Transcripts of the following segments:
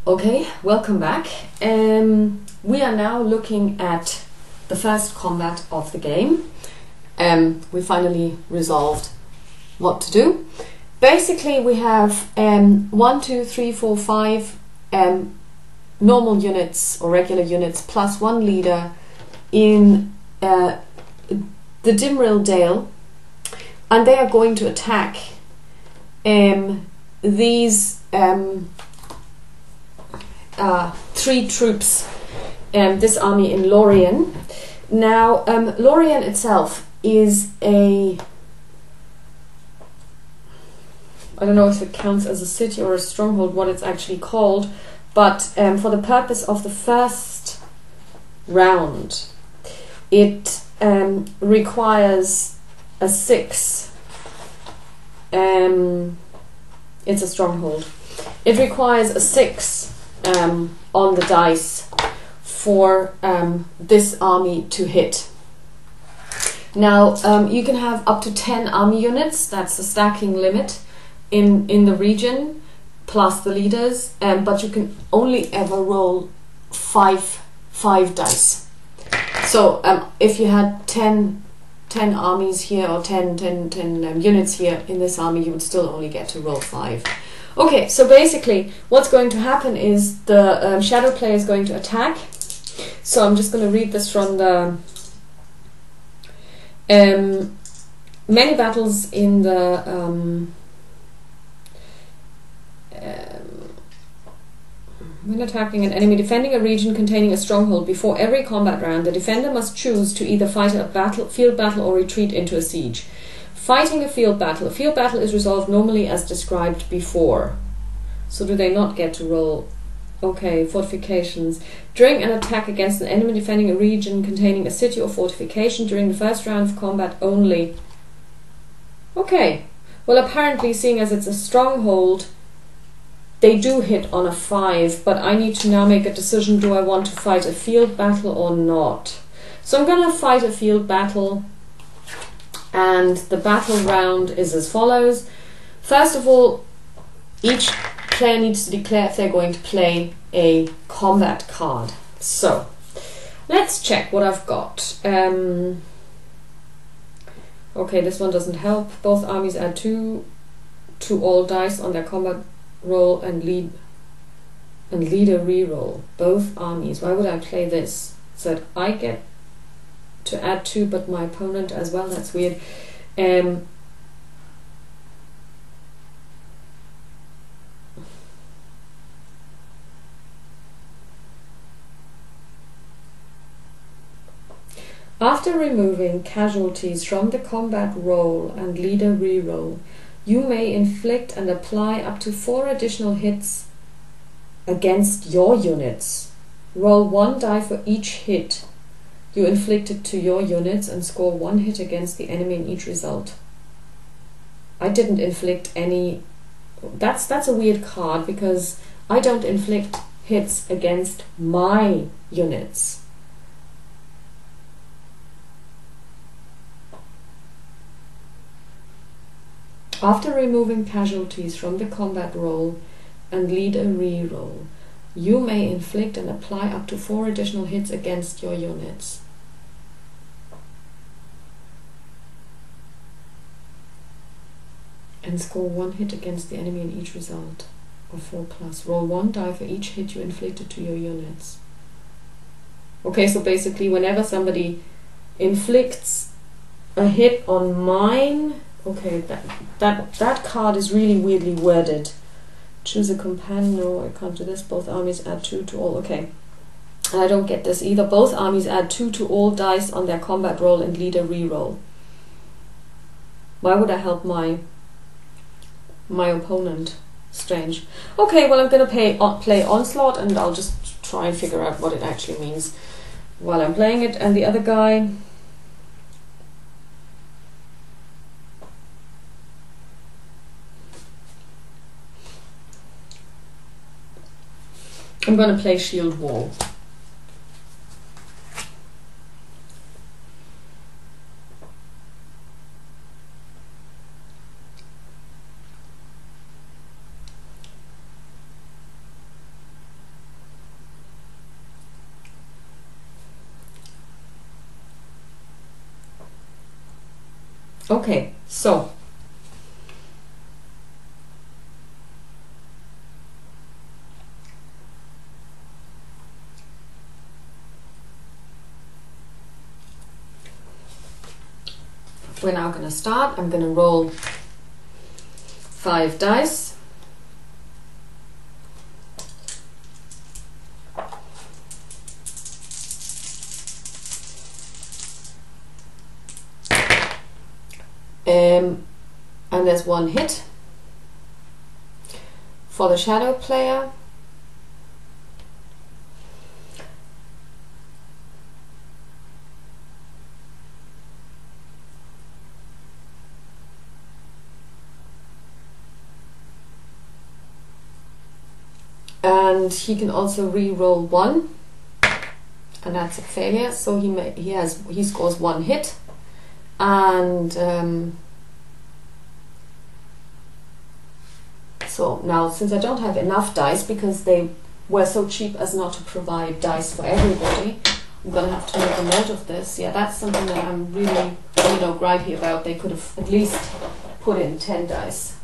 Okay, welcome back. We are now looking at the first combat of the game. We finally resolved what to do. Basically, we have 1, 2, 3, 4, 5 normal units or regular units plus one leader in the Dimrill Dale, and they are going to attack these 3 troops, this army in Lorien. Now, Lorien itself is I don't know if it counts as a city or a stronghold, what it's actually called, but for the purpose of the first round, it requires a 6. It's a stronghold. It requires a 6 on the dice for this army to hit. Now, you can have up to 10 army units, that's the stacking limit in the region, plus the leaders, but you can only ever roll 5 dice. So if you had 10 armies here, or 10 units here in this army, you would still only get to roll 5. Okay, so basically what's going to happen is the shadow player is going to attack. So I'm just going to read this from the many battles in the when attacking an enemy defending a region containing a stronghold, before every combat round, the defender must choose to either fight a field battle or retreat into a siege. Fighting a field battle is resolved normally as described before. So do they not get to roll? Okay, fortifications. During an attack against an enemy defending a region containing a city or fortification during the first round of combat only. Okay, well, apparently, seeing as it's a stronghold, they do hit on a 5, but I need to now make a decision, do I want to fight a field battle or not? So I'm going to fight a field battle, and the battle round is as follows. First of all, each player needs to declare if they're going to play a combat card. So, let's check what I've got. Okay, this one doesn't help. Both armies add 2 to all dice on their combat roll and lead a reroll. Both armies. Why would I play this? So that I get to add 2, but my opponent as well. That's weird. After removing casualties from the combat roll and leader reroll, you may inflict and apply up to 4 additional hits against your units. Roll 1 die for each hit you inflicted to your units and score 1 hit against the enemy in each result. I didn't inflict any. That's a weird card, because I don't inflict hits against my units. After removing casualties from the combat roll and lead a reroll, you may inflict and apply up to 4 additional hits against your units. And score 1 hit against the enemy in each result of 4+. Roll 1 die for each hit you inflicted to your units. Okay, so basically whenever somebody inflicts a hit on mine. Okay, that card is really weirdly worded. Choose a companion. No, I can't do this. Both armies add 2 to all. Okay. And I don't get this either. Both armies add 2 to all dice on their combat roll and lead a reroll. Why would I help my opponent? Strange. Okay, well, I'm going to play Onslaught, and I'll just try and figure out what it actually means while I'm playing it. And the other guy, I'm going to play Shield Wall. Okay, so we're now going to start. I'm going to roll 5 dice. And there's 1 hit. For the shadow player, and he can also re-roll 1, and that's a failure. So he scores 1 hit, and so now, since I don't have enough dice because they were so cheap as not to provide dice for everybody, I'm gonna have to make a note of this. Yeah, that's something that I'm really, gripey about. They could have at least put in 10 dice.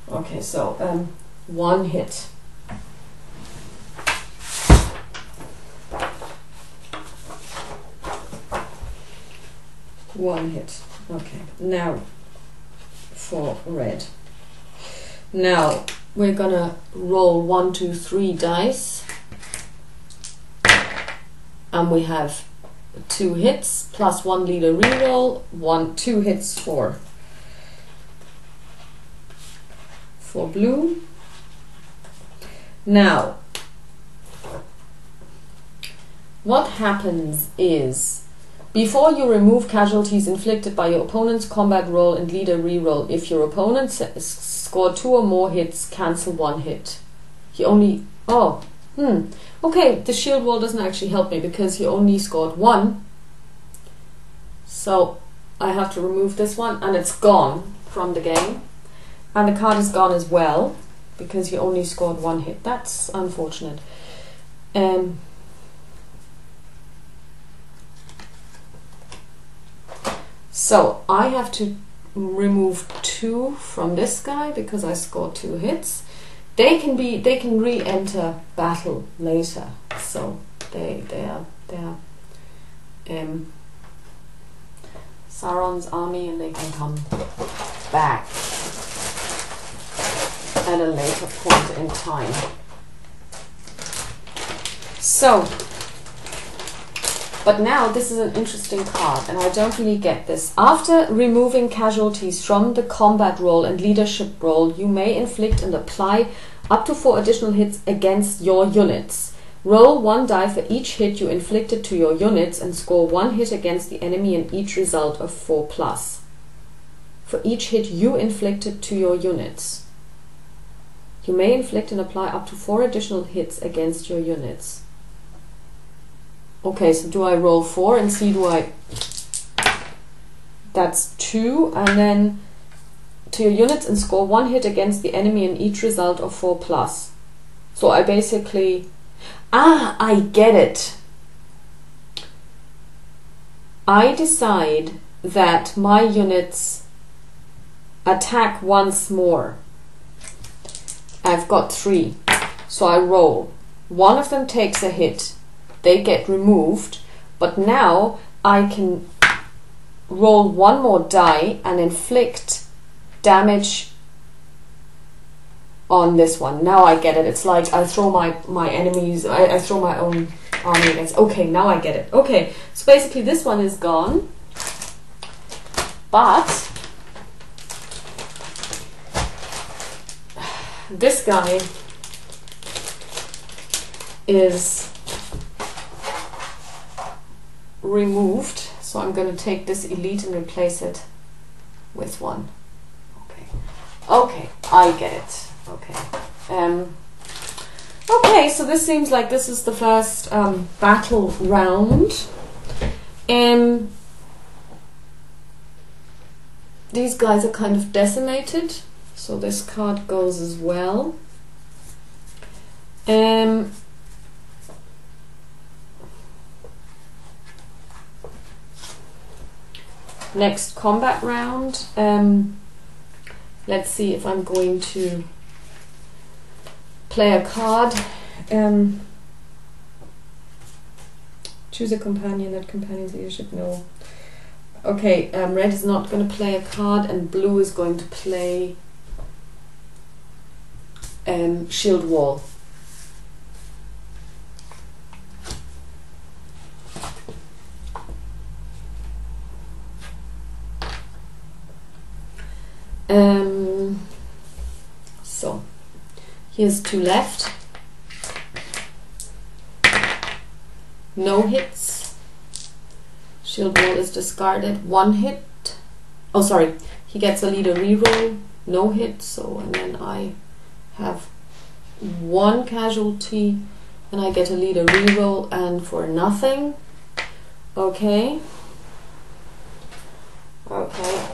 Okay, so 1 hit. One hit. Okay, now for red. Now we're gonna roll 1, 2, 3 dice, and we have 2 hits plus 1 leader reroll, 2 hits for blue. Now what happens is, before you remove casualties inflicted by your opponent's combat roll and leader reroll, if your opponent scored 2 or more hits, cancel 1 hit. He only... okay, the shield wall doesn't actually help me because he only scored 1. So I have to remove this one, and it's gone from the game. And the card is gone as well because he only scored 1 hit. That's unfortunate. So I have to remove 2 from this guy because I scored 2 hits. They can re-enter battle later, so they are Sauron's army, and they can come back at a later point in time. So, but now this is an interesting card, and I don't really get this. After removing casualties from the combat roll and leadership roll, you may inflict and apply up to 4 additional hits against your units. Roll 1 die for each hit you inflicted to your units and score 1 hit against the enemy in each result of 4+. For each hit you inflicted to your units. You may inflict and apply up to 4 additional hits against your units. Okay, so do I roll 4 and see that's 2, and then to your units and score 1 hit against the enemy in each result of 4+. So I basically... I get it. I decide that my units attack once more. I've got 3. So I roll. 1 of them takes a hit. They get removed, but now I can roll 1 more die and inflict damage on this one. Now I get it. It's like I throw my enemies, I throw my own army against. Okay, now I get it. Okay, so basically this one is gone, but this guy is removed, so I'm going to take this elite and replace it with 1. Okay, I get it. Okay. Okay, so this seems like this is the first battle round. These guys are kind of decimated, so this card goes as well. next combat round. Let's see if I'm going to play a card. Choose a companion. That companion's leadership. No. Okay, red is not going to play a card, and blue is going to play shield wall. So here's 2 left. No hits. Shield wall is discarded. 1 hit. Oh, sorry. He gets a leader reroll. No hit. So, and then I have 1 casualty, and I get a leader reroll, and for nothing. Okay. Okay.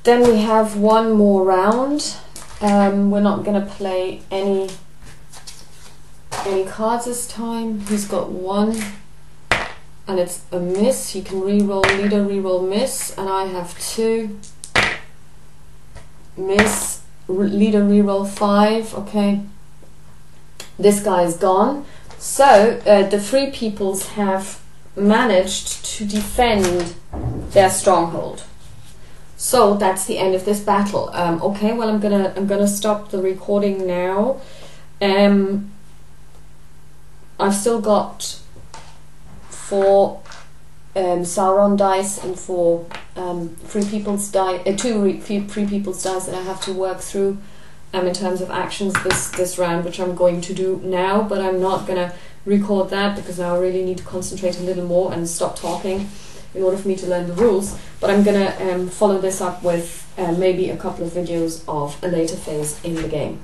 Then we have 1 more round. We're not going to play any cards this time. He's got 1, and it's a miss. He can reroll, leader reroll, miss, and I have 2. Miss, leader reroll, 5. Okay. This guy is gone. So the 3 peoples have managed to defend their stronghold. So that's the end of this battle. Okay, well I'm gonna stop the recording now. I've still got 4 Sauron dice and 4 free people's dice, 2 free people's dice that I have to work through in terms of actions this round, which I'm going to do now. But I'm not gonna record that because I really need to concentrate a little more and stop talking in order for me to learn the rules. But I'm gonna follow this up with maybe a couple of videos of a later phase in the game.